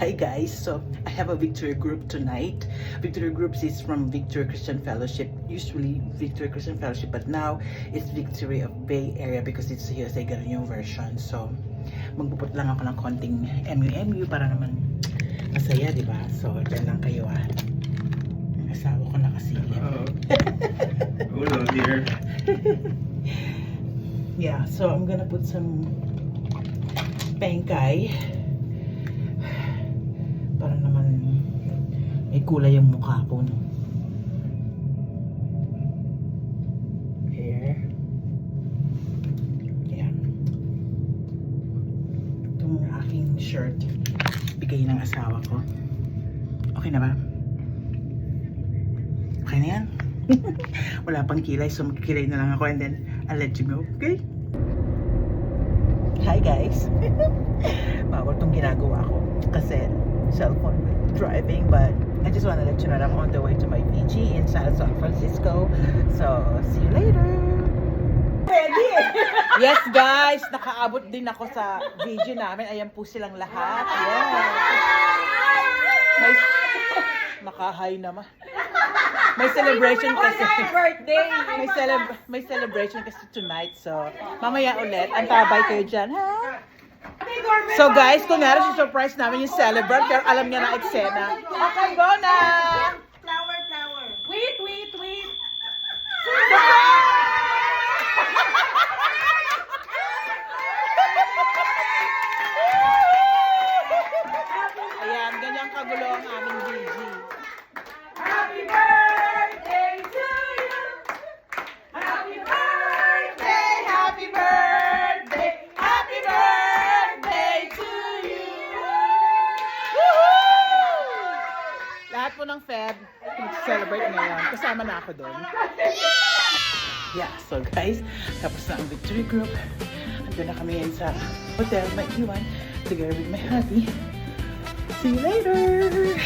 Hi guys, so I have a victory group tonight. Victory groups is from Victory Christian Fellowship, usually Victory Christian Fellowship, but now it's Victory of Bay Area because it's USA Ganun yung version. So magpuput lang ako ng konting MU para naman masaya, di ba? So dyan lang kayo Ang asawa ko nakasilip. Hello, dear. Yeah, so I'm gonna put some pengkay para naman may kulay yung mukha ko, no? Here. Ayan. Itong aking shirt bigay ng asawa ko. Okay na ba? Okay na yan? Wala pang kilay, so magkikilay na lang ako and then I'll let you know, okay? Hi guys! Bawal tong ginagawa ko kasi cellphone driving, but I just want to let you know that I'm on the way to my VG in San Francisco. So, see you later! Ready? Yes guys! Nakaabot din ako sa VG namin. Ayan po silang lahat. Yeah! Nice. Naka-high naman. May celebration kasi. Birthday! May celebration kasi tonight. So, mamaya ulit. Antabay kayo dyan, ha? So guys, kung narin si surprise namin yung celebrant, pero alam niya na eksena. Okay, go na! Flower. Wait. Ayan, ganyan kagulo ang aming VG. Happy birthday to you! Happy birthday! Happy birthday! Happy birthday to you! Lahat po ng Feb, celebrate ngayon. Kasama na ako doon. Yeah, so guys, tapos na ang victory group. Andun na kami ngayon sa hotel, may iwan, together with my hubby. See you later!